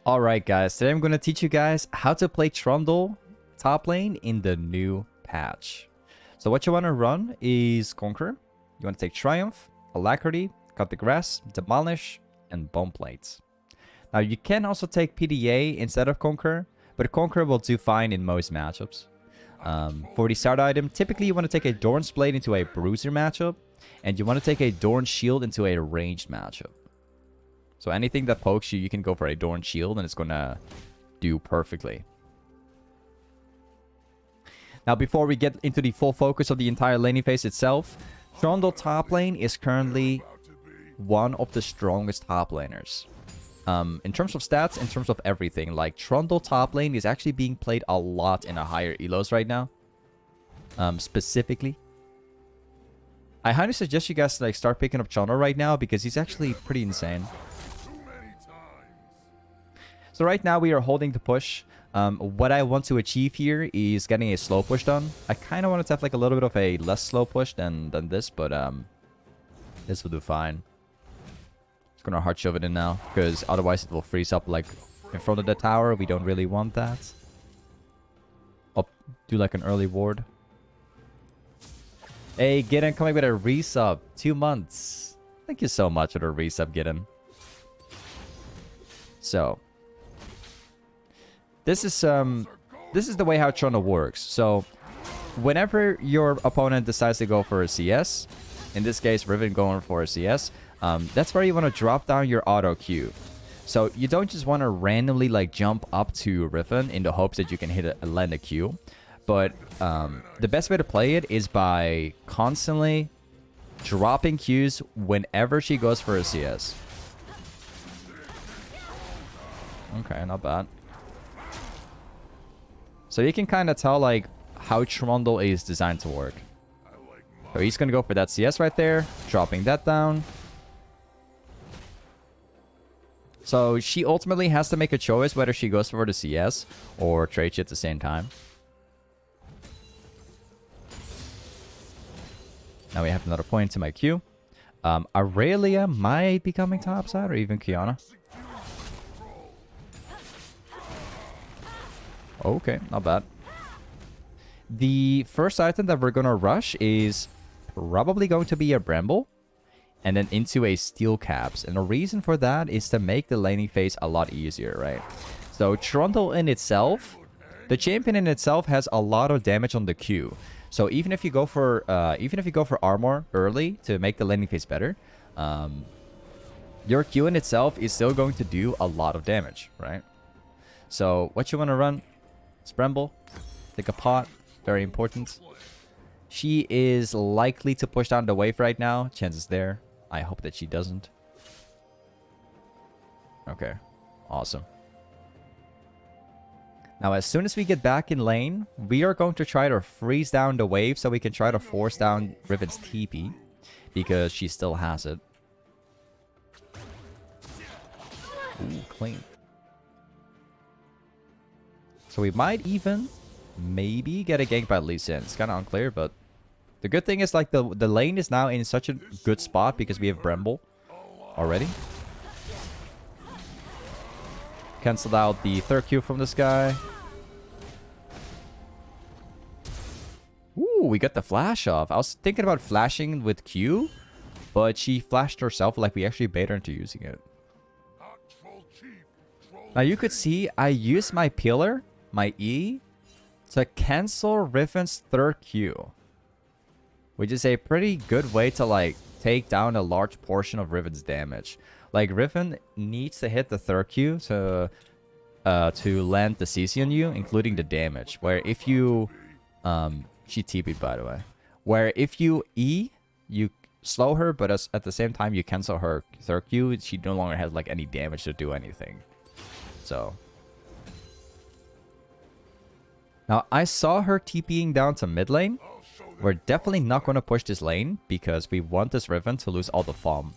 Alright guys, today I'm going to teach you guys how to play Trundle top lane in the new patch. So what you want to run is Conquer. You want to take Triumph, Alacrity, Cut the Grass, Demolish, and Bone Plates. Now you can also take PDA instead of Conquer, but Conquer will do fine in most matchups. For the start item, typically you want to take a Dorn's Blade into a Bruiser matchup, and you want to take a Dorn Shield into a ranged matchup. So anything that pokes you, you can go for a Dorn Shield and it's going to do perfectly. Now, before we get into the full focus of the entire laning phase itself, Trundle top lane is currently one of the strongest top laners. In terms of stats, in terms of everything, like Trundle top lane is actually being played a lot in a higher elos right now. Specifically. I highly suggest you guys like start picking up Trundle right now because he's actually pretty insane. So right now we are holding the push. What I want to achieve here is getting a slow push done. I kind of want to have like a little bit of a less slow push than this, but this will do fine. Just gonna hard shove it in now because otherwise it will freeze up like in front of the tower. We don't really want that. I'll do like an early ward. Hey, Gideon coming with a resub. 2 months. Thank you so much for the resub, Gideon. So this is the way how Trundle works. So whenever your opponent decides to go for a CS, in this case Riven going for a CS, that's where you want to drop down your auto Q. So you don't just want to randomly like jump up to Riven in the hopes that you can land a Q. But the best way to play it is by constantly dropping Qs whenever she goes for a CS. Okay, not bad. So you can kind of tell like how Trundle is designed to work. So he's going to go for that CS right there, dropping that down. So she ultimately has to make a choice whether she goes for the CS or trades you at the same time. Now we have another point to my Q. Aurelia might be coming topside or even Kiana. Okay, not bad. The first item that we're going to rush is probably going to be a bramble and then into a steelcaps. And the reason for that is to make the laning phase a lot easier, right? So Trundle in itself, the champion in itself has a lot of damage on the Q. So even if you go for armor early to make the laning phase better, your Q in itself is still going to do a lot of damage, right? So what you want to run? It's bramble. Take a pot. Very important. She is likely to push down the wave right now. Chances there. I hope that she doesn't. Okay. Awesome. Now, as soon as we get back in lane, we are going to try to freeze down the wave so we can try to force down Riven's TP. Because she still has it. Ooh, clean. So we might even maybe get a gank by Lee Sin. It's kind of unclear, but the good thing is like the lane is now in such a good spot because we have Bramble already. Cancelled out the third Q from this guy. Ooh, we got the flash off. I was thinking about flashing with Q, but she flashed herself like we actually bait her into using it. Now you could see I used my pillar, my E, to cancel Riven's third Q, which is a pretty good way to like take down a large portion of Riven's damage. Like Riven needs to hit the third Q to land the CC on you, including the damage. Where if you she TP'd by the way. Where if you E, you slow her, but at the same time you cancel her third Q, she no longer has like any damage to do anything. So now I saw her TPing down to mid lane. We're definitely not going to push this lane because we want this Riven to lose all the farm.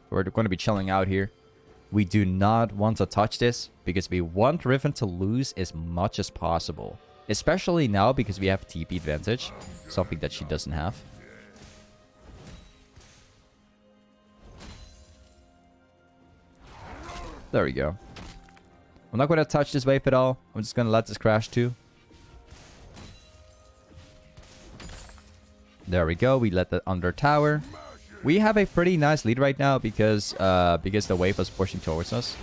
We're going to be chilling out here. We do not want to touch this because we want Riven to lose as much as possible. Especially now because we have TP advantage, something that she doesn't have. There we go. I'm not going to touch this wave at all. I'm just going to let this crash too. There we go. We let the under tower. We have a pretty nice lead right now because the wave was pushing towards us.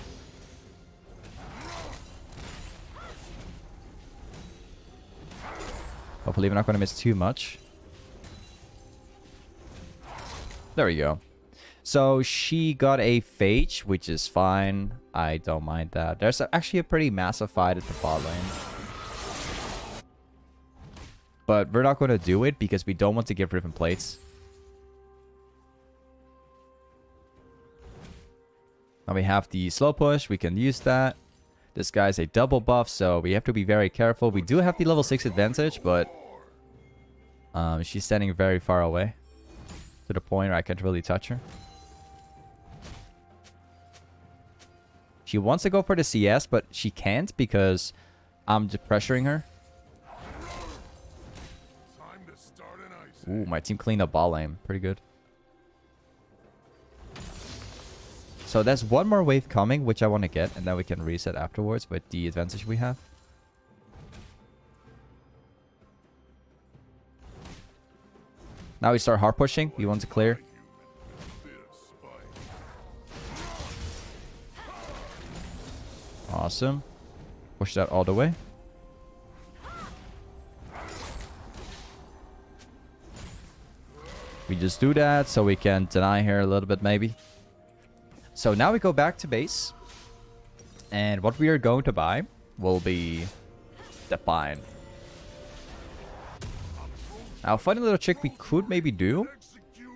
Hopefully we're not going to miss too much. There we go. So she got a Phage, which is fine. I don't mind that. There's actually a pretty massive fight at the bot lane. But we're not going to do it because we don't want to give Riven plates. Now we have the slow push. We can use that. This guy's a double buff, so we have to be very careful. We do have the level 6 advantage, but she's standing very far away. To the point where I can't really touch her. She wants to go for the CS, but she can't because I'm just pressuring her. Ooh, my team cleaned up ball lane. Pretty good. So there's one more wave coming, which I want to get, and then we can reset afterwards with the advantage we have. Now we start hard pushing. We want to clear. Awesome. Push that all the way. We just do that so we can deny her a little bit maybe. So now we go back to base. And what we are going to buy will be the Pine. Now, a funny little trick we could maybe do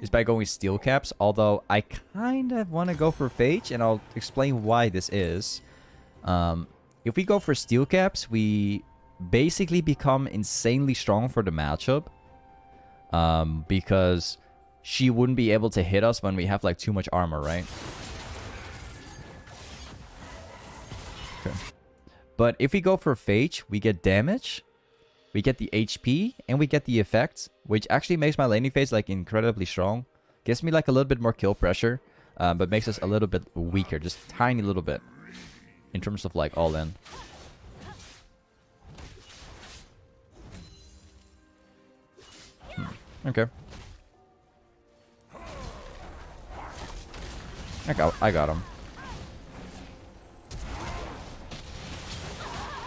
is by going steel caps. Although I kind of want to go for Phage, and I'll explain why this is. If we go for steel caps, we basically become insanely strong for the matchup. Because she wouldn't be able to hit us when we have like too much armor, right? Okay. But if we go for Phage, we get damage. We get the HP and we get the effect, which actually makes my laning phase like incredibly strong. Gives me like a little bit more kill pressure, but makes us a little bit weaker, just a tiny little bit in terms of like all in. Okay. I got him.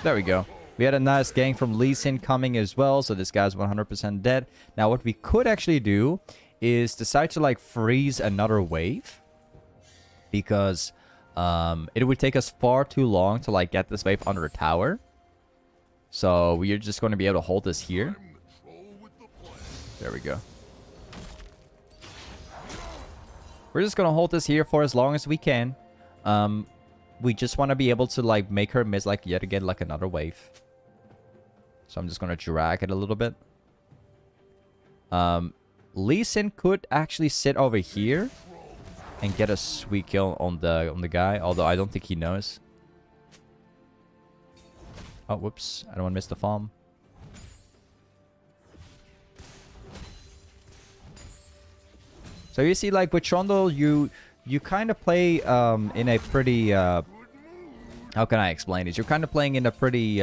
There we go. We had a nice gank from Lee Sin coming as well, so this guy's 100% dead. Now, what we could actually do is decide to, like, freeze another wave. Because it would take us far too long to, like, get this wave under a tower. So, we are just going to be able to hold this here. There we go. We're just going to hold this here for as long as we can. We just want to be able to, like, make her miss, like, yet again, like, another wave. So I'm just going to drag it a little bit. Lee Sin could actually sit over here and get a sweet kill on the guy, although I don't think he knows. Oh, whoops. I don't want to miss the farm. So you see, like, with Trundle, you kind of play in a pretty... how can I explain it? You're kind of playing in a pretty...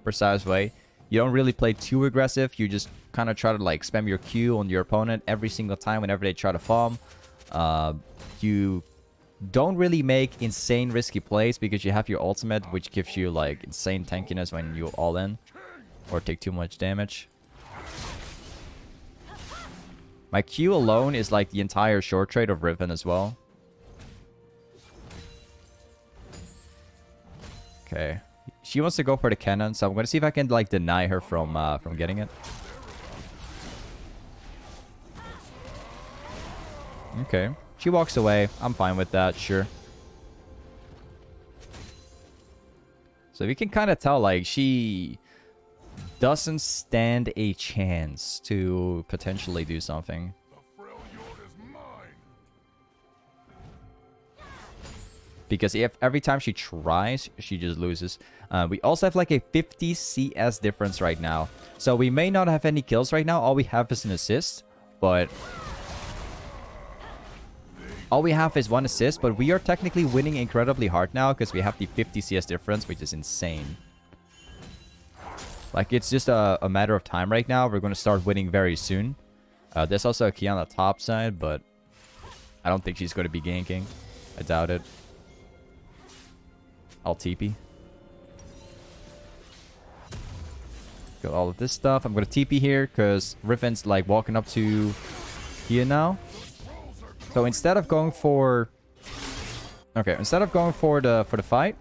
precise way. You don't really play too aggressive. You just kind of try to like spam your Q on your opponent every single time whenever they try to farm. You don't really make insane risky plays because you have your ultimate, which gives you like insane tankiness when you all in or take too much damage. My Q alone is like the entire short trade of Riven as well. Okay. She wants to go for the cannon, so I'm going to see if I can, like, deny her from getting it. Okay. She walks away. I'm fine with that, sure. So you can kind of tell, like, she doesn't stand a chance to potentially do something. Because if every time she tries, she just loses. We also have like a 50 CS difference right now. So we may not have any kills right now. All we have is an assist. But All we have is 1 assist, but we are technically winning incredibly hard now because we have the 50 CS difference, which is insane. Like, it's just a matter of time right now. We're going to start winning very soon. There's also a key on the top side, but I don't think she's going to be ganking. I doubt it. I'll TP. Got all of this stuff. I'm going to TP here because Riven's like walking up to here now. So instead of going for... Okay, instead of going for the fight,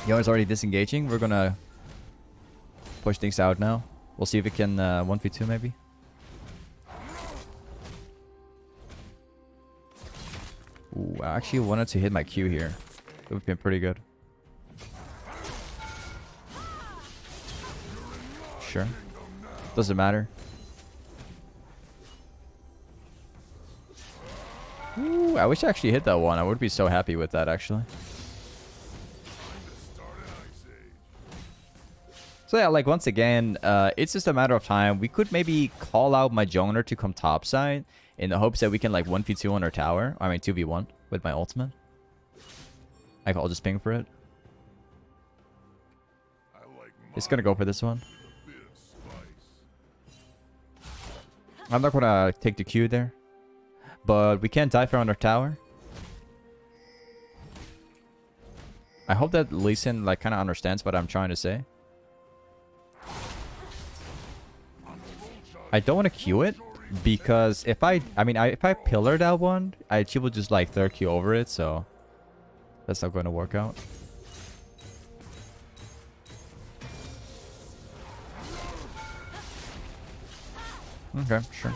Yona's already disengaging. We're going to push things out now. We'll see if we can 1v2 maybe. Ooh, I actually wanted to hit my Q here. It would have been pretty good. Sure. Doesn't matter. Ooh, I wish I actually hit that one. I would be so happy with that, actually. So yeah, like once again, it's just a matter of time. We could maybe call out my Joner to come topside in the hopes that we can like 1v2 on our tower. I mean 2v1 with my ultimate. I'll just ping for it. It's gonna go for this one. I'm not gonna take the Q there. But we can't dive around our tower. I hope that Lee Sin like kind of understands what I'm trying to say. I don't want to Q it because if if I pillar that one, she will just like third Q over it, so that's not going to work out. Okay, sure.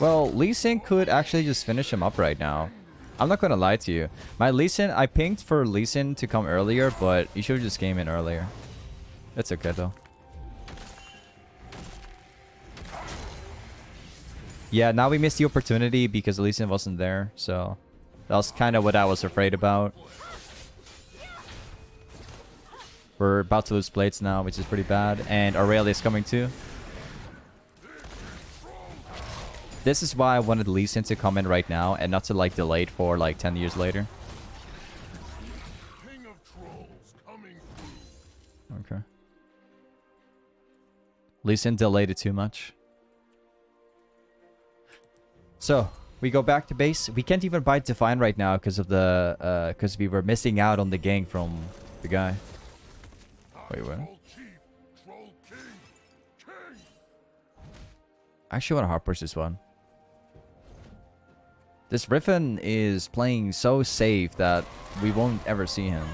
Well, Lee Sin could actually just finish him up right now. I'm not gonna lie to you. My Lee Sin, I pinged for Lee Sin to come earlier, but you should have just came in earlier. It's okay though. Yeah, now we missed the opportunity because Lee Sin wasn't there, so that was kind of what I was afraid about. We're about to lose plates now, which is pretty bad, and Aurelia's coming too. This is why I wanted Lee Sin to come in right now and not to like delay it for like 10 years later. Okay. Lee Sin delayed it too much. So, we go back to base. We can't even buy Divine right now because of the because we were missing out on the gank from the guy. Wait, what? I actually want to hard push this one. This Riven is playing so safe that we won't ever see him.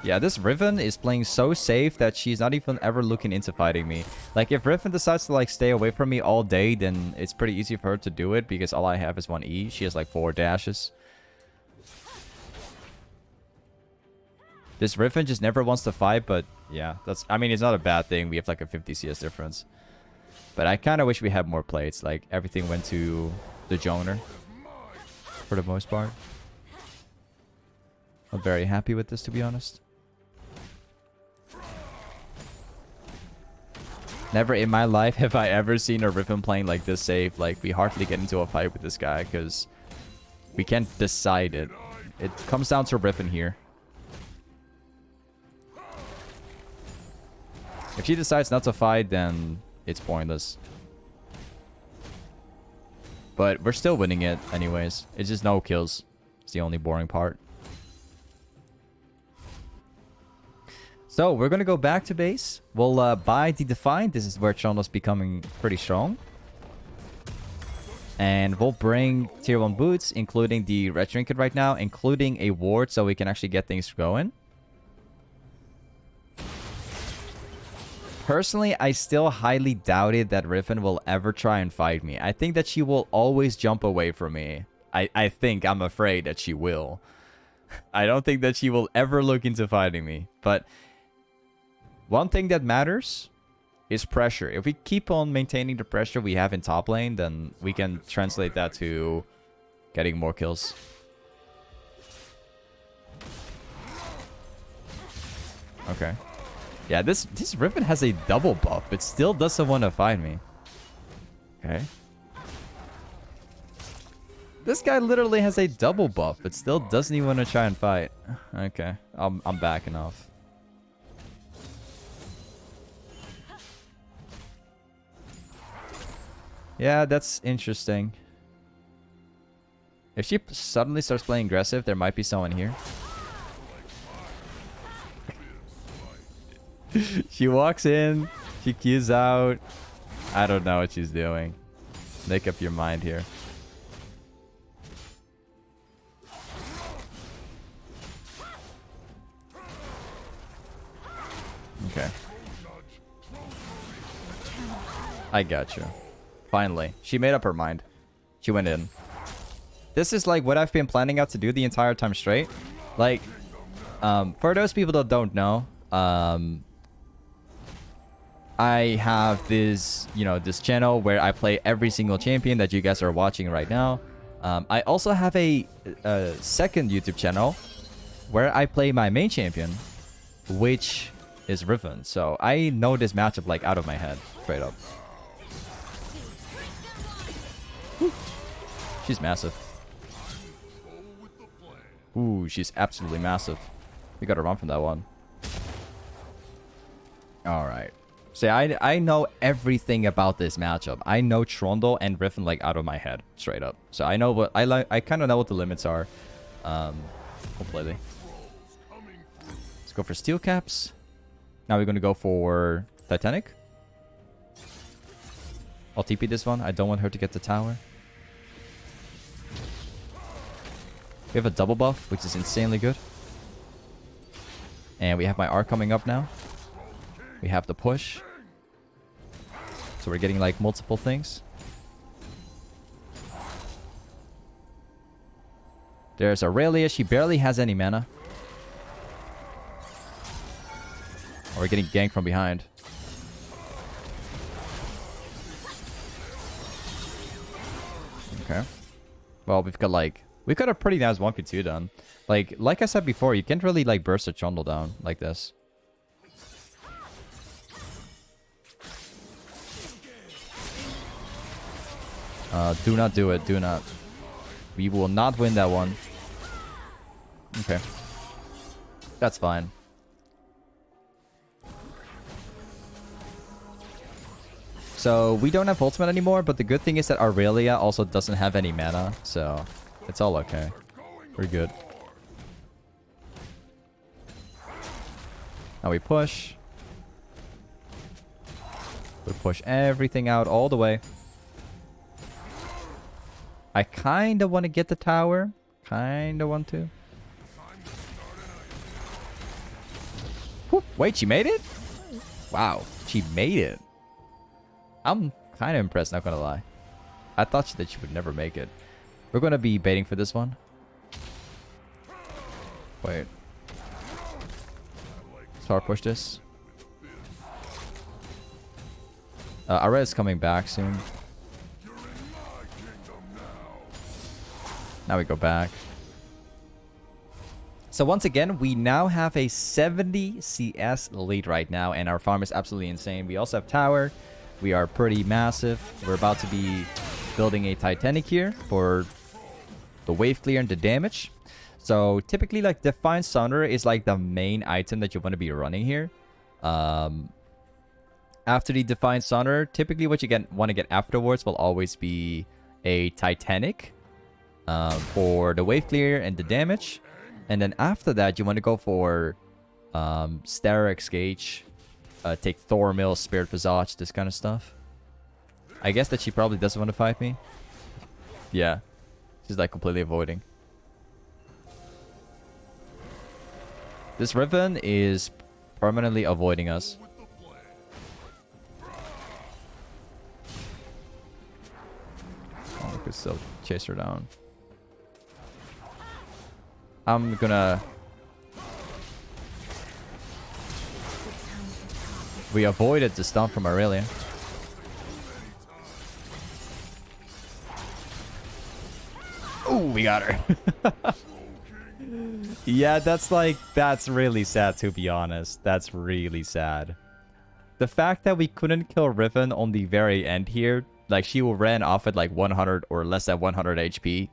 Yeah, this Riven is playing so safe that she's not even ever looking into fighting me. Like, if Riven decides to like stay away from me all day, then it's pretty easy for her to do it because all I have is 1 E. She has like 4 dashes. This Riven just never wants to fight, but yeah, that's... I mean, it's not a bad thing. We have like a 50 CS difference. But I kind of wish we had more plates. Like, everything went to the Joner. For the most part. I'm very happy with this, to be honest. Never in my life have I ever seen a Riven playing like this safe. Like, we hardly get into a fight with this guy because we can't decide it. It comes down to Riven here. If she decides not to fight, then it's pointless. But we're still winning it anyways. It's just no kills. It's the only boring part. So, we're going to go back to base. We'll buy the Define. This is where Trundle's becoming pretty strong. And we'll bring tier 1 boots, including the red trinket right now, including a ward so we can actually get things going. Personally, I still highly doubted that Riven will ever try and fight me. I think that she will always jump away from me. I'm afraid that she will. I don't think that she will ever look into fighting me. But one thing that matters is pressure. If we keep on maintaining the pressure we have in top lane, then we can translate that to getting more kills. Okay. Yeah, this Riven has a double buff, but still doesn't want to fight me. Okay. This guy literally has a double buff, but still doesn't even want to try and fight. Okay, I'm backing off. Yeah, that's interesting. If she suddenly starts playing aggressive, there might be someone here. She walks in, she queues out. I don't know what she's doing. Make up your mind here. Okay. I got you. Finally. She made up her mind. She went in. This is like what I've been planning out to do the entire time straight. Like, for those people that don't know, I have this, you know, this channel where I play every single champion that you guys are watching right now. I also have a second YouTube channel where I play my main champion, which is Riven. So I know this matchup like out of my head, straight up. Whew. She's massive. Ooh, she's absolutely massive. We gotta run from that one. Alright. So I know everything about this matchup. I know Trundle and Riven like out of my head, straight up. So I know what I kind of know what the limits are, completely. Let's go for steelcaps. Now we're gonna go for titanic. I'll TP this one. I don't want her to get the tower. We have a double buff, which is insanely good. And we have my R coming up now. We have the push. So we're getting like multiple things. There's Aurelia. She barely has any mana. Oh, we're getting ganked from behind. Okay. Well, we've got a pretty nice 1v2 done. Like I said before, you can't really like burst a Trundle down like this. Do not do it. Do not. We will not win that one. Okay. That's fine. So we don't have ultimate anymore, but the good thing is that Aurelia also doesn't have any mana, so it's all okay. We're good. Now we push. We push everything out all the way. I kind of want to get the tower. Kind of want to. Whoop, wait, she made it? Wow, she made it. I'm kind of impressed, not gonna lie. I thought that she would never make it. We're gonna be baiting for this one. Wait. Let's power push this. Ara is coming back soon. Now we go back. So once again, we now have a 70 CS lead right now, and our farm is absolutely insane. We also have tower. We are pretty massive. We're about to be building a Titanic here for the wave clear and the damage. So typically, like, Divine Sunderer is like the main item that you want to be running here. After the Divine Sunderer, typically what you want to get afterwards will always be a Titanic for the wave clear and the damage. And then after that, you want to go for steraks, gage, take thornmail, spirit visage, this kind of stuff. I guess that she probably doesn't want to fight me. Yeah, she's like completely avoiding. This Riven is permanently avoiding us. Oh, we could still chase her down. I'm gonna... We avoided the stun from Aurelia. Oh, we got her. Yeah, that's really sad, to be honest. That's really sad. The fact that we couldn't kill Riven on the very end here, like she ran off at like 100 or less than 100 HP.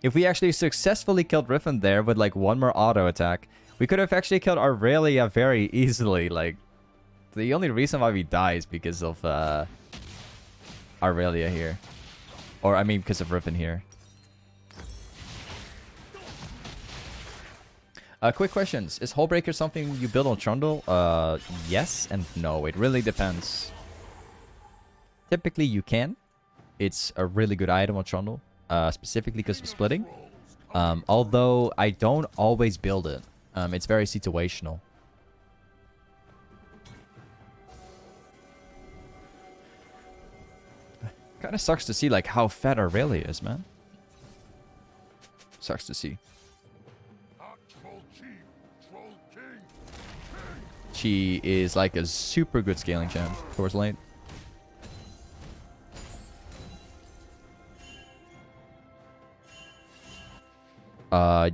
If we actually successfully killed Riven there with like one more auto attack, we could have actually killed Aurelia very easily. Like, the only reason why we die is because of Aurelia here. Or, I mean, because of Riven here. Quick questions. Is Hullbreaker something you build on Trundle? Yes and no. It really depends. Typically, you can. It's a really good item on Trundle. Specifically because of splitting. Although, I don't always build it. It's very situational. Kind of sucks to see like how fat Aurelia is, man. Sucks to see. She is like a super good scaling champ towards late.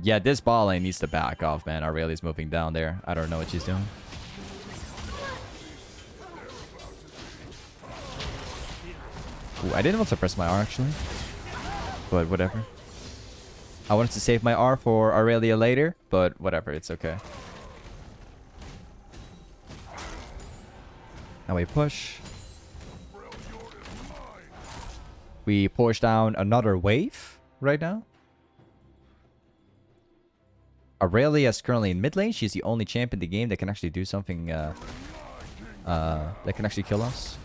Yeah, this ball lane needs to back off, man. Aurelia's moving down there. I don't know what she's doing. Ooh, I didn't want to press my R, actually. But whatever. I wanted to save my R for Aurelia later, but whatever, it's okay. Now we push. We push down another wave right now. Aurelia is currently in mid lane. She's the only champ in the game that can actually do something that can actually kill us.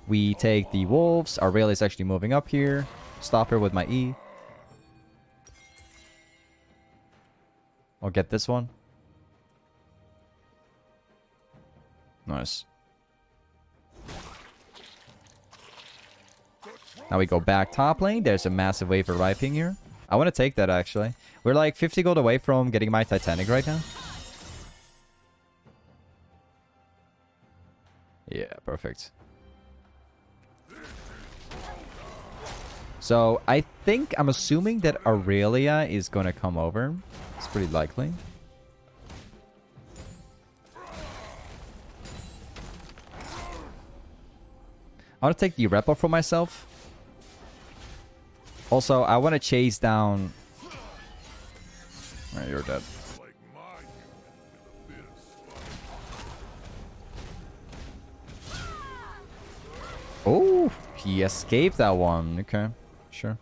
We take the wolves. Aurelia is actually moving up here. Stop her with my E. I'll get this one. Nice. Now we go back top lane. There's a massive wave arriving here. I want to take that, actually. We're like 50 gold away from getting my Titanic right now. Yeah, perfect. So, I think, I'm assuming that Aurelia is going to come over. It's pretty likely. I want to take the rep up for myself. Also, I want to chase down... Alright, you're dead. Oh, he escaped that one. Okay, sure.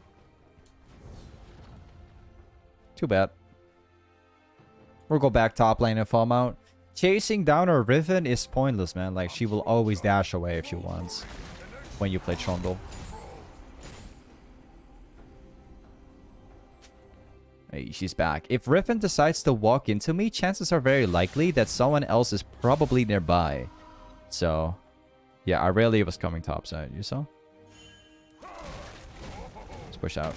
Too bad. We'll go back top lane and farm out. Chasing down her Riven is pointless, man. Like, she will always dash away if she wants when you play Trundle. Hey, she's back. If Riven decides to walk into me, chances are very likely that someone else is probably nearby. So, yeah, Aurelia was coming topside. You saw? Let's push out.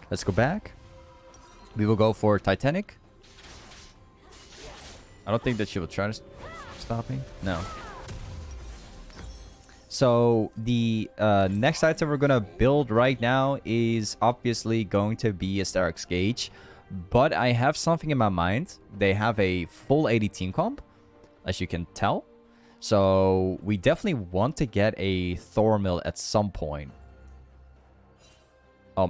Let's go back. We will go for Titanic. I don't think that she will try to stop me. No. So the next item we're going to build right now is obviously going to be a steraks gage. But I have something in my mind. They have a full 80 team comp, as you can tell. So we definitely want to get a thornmail at some point.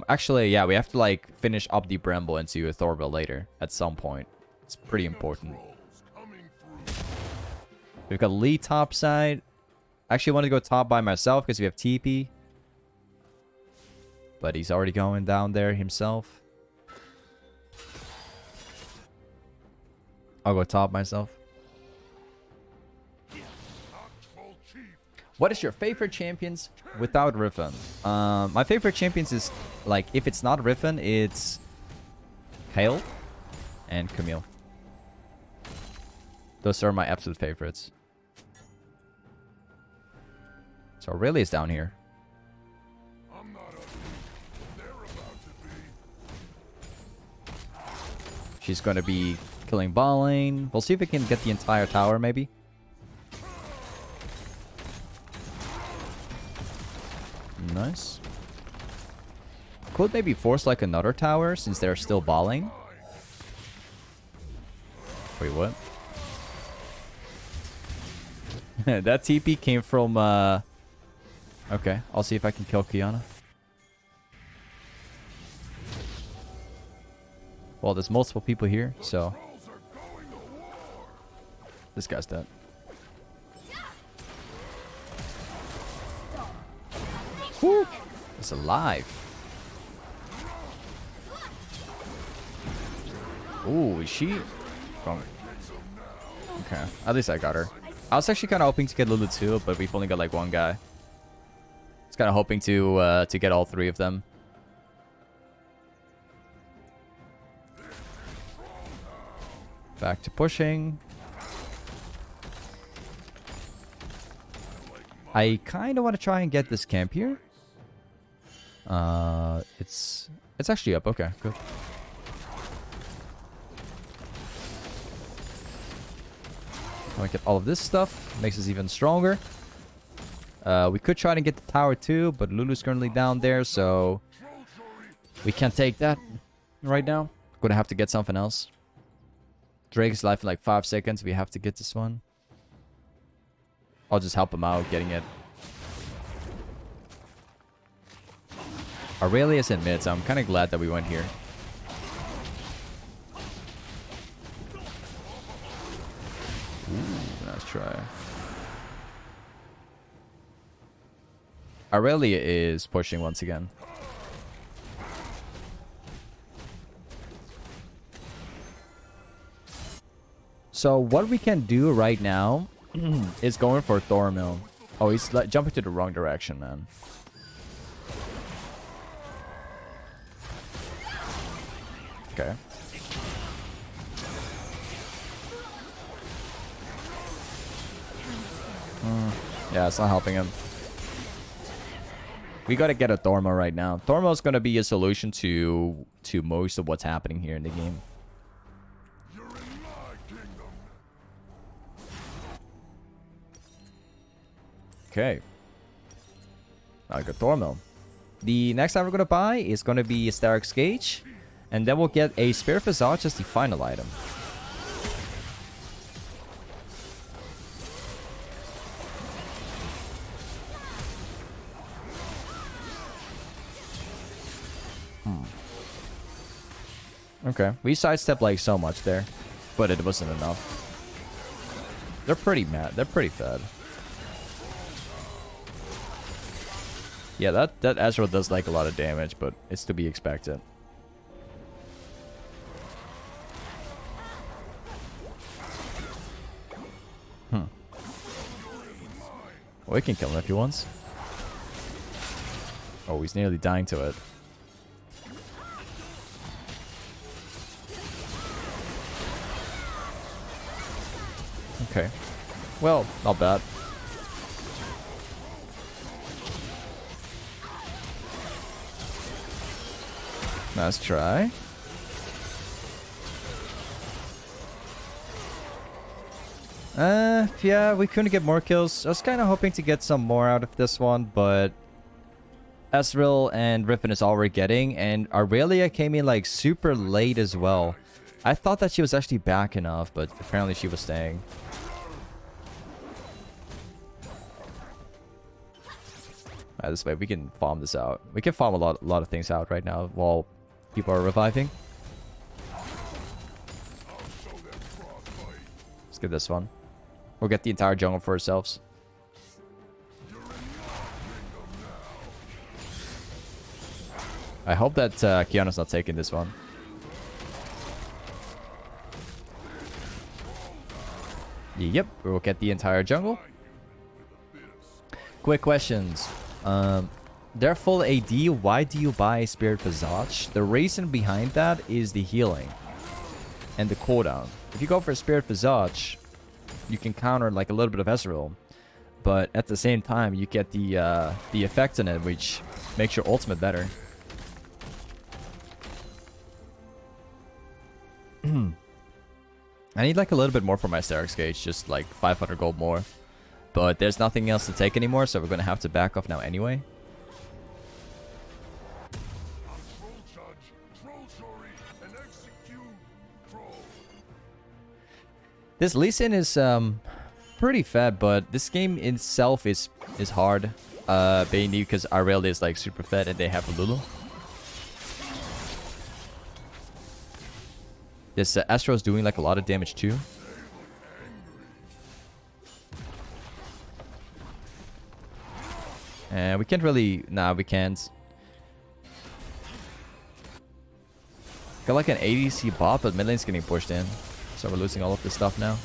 Actually, yeah, we have to like finish up the bramble into a thornmail later at some point. It's pretty important. We've got Lee top side. I actually want to go top by myself because we have TP. But he's already going down there himself. I'll go top myself. What is your favorite champions without Riven? My favorite champions is, like, if it's not Riven, it's Kayle and Camille. Those are my absolute favorites. So Aurelia's down here. She's going to be killing ball lane. We'll see if we can get the entire tower, maybe. Nice. Could maybe force like another tower since they're still balling. Wait, what? That TP came from... Okay, I'll see if I can kill Qiyana. Well, there's multiple people here, so... This guy's dead. Woo! It's alive. Ooh, is she... Wrong. Okay, at least I got her. I was actually kind of hoping to get Lulu too, but we've only got like one guy. I was kind of hoping to get all three of them. Back to pushing. I kind of want to try and get this camp here. It's actually up. Okay, good. I get all of this stuff. Makes us even stronger. We could try to get the tower too, but Lulu's currently down there, so we can't take that right now. Gonna have to get something else. Drake is live in like 5 seconds. We have to get this one. I'll just help him out getting it. Aurelius in mid, so I'm kind of glad that we went here. Ooh, nice try. Aurelia is pushing once again. So what we can do right now is going for thornmail. Oh, he's jumping to the wrong direction, man. Okay. Yeah, it's not helping him. We gotta get a thornmail right now. Thornmail is gonna be a solution to most of what's happening here in the game. Okay. I got thornmail. The next item we're gonna buy is gonna be a steraks gage, and then we'll get a spirit visage as the final item. Okay, we sidestepped like so much there, but it wasn't enough. They're pretty mad. They're pretty fed. Yeah, that Ezreal does like a lot of damage, but it's to be expected. Well, we can kill him if he wants. Oh, he's nearly dying to it. Okay. Well, not bad. Nice try. Yeah, we couldn't get more kills. I was kind of hoping to get some more out of this one, but Ezreal and Riven is all we're getting, and Aurelia came in like super late as well. I thought that she was actually back enough, but apparently she was staying. This way we can farm this out. We can farm a lot of things out right now while people are reviving. Let's get this one. We'll get the entire jungle for ourselves. I hope that Qiyana's not taking this one. Yep, we'll get the entire jungle. Quick questions. They're full AD. Why do you buy Spirit Visage? The reason behind that is the healing and the cooldown. If you go for Spirit Visage, you can counter like a little bit of Ezreal, but at the same time you get the effect on it, which makes your ultimate better. I need like a little bit more for my steraks gage, just like 500 gold more. But there's nothing else to take anymore, so we're going to have to back off now anyway. This Lee Sin is pretty fat, but this game itself is hard. Mainly because Ariel is like super fat and they have a Lulu. This Astro is doing like a lot of damage too. And we can't really... Nah, we can't. Got like an ADC bot, but mid lane's getting pushed in. So we're losing all of this stuff now.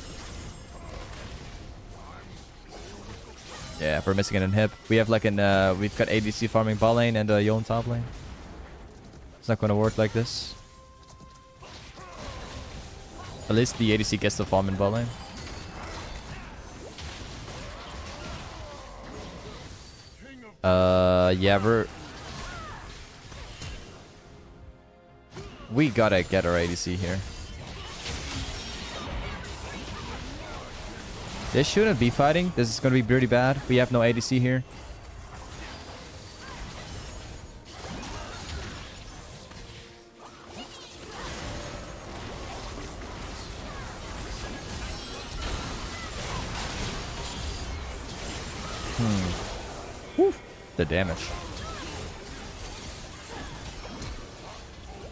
Yeah, we're missing an inhib. We have like an... we've got ADC farming bot lane and Yon top lane. It's not gonna work like this. At least the ADC gets the farm in bot lane. Yeah, we gotta get our ADC here. This shouldn't be fighting. This is gonna be pretty bad. We have no ADC here. Whew. The damage.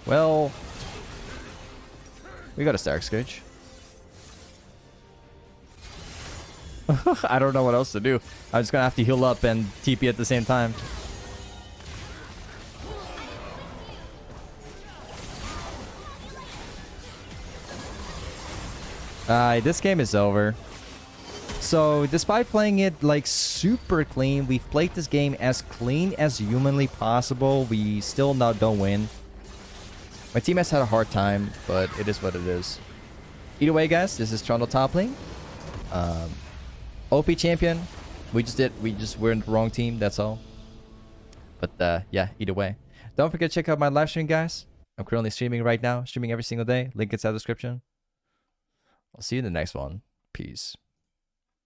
Well, we got a steraks gage. I don't know what else to do. I'm just gonna have to heal up and TP at the same time. This game is over. So, despite playing it like super clean, we've played this game as clean as humanly possible. We still don't win. My team has had a hard time, but it is what it is. Either way, guys, this is Trundle Toplane. OP champion. We're in the wrong team, that's all. But yeah, either way. Don't forget to check out my live stream, guys. I'm currently streaming right now, streaming every single day. Link inside the description. I'll see you in the next one. Peace.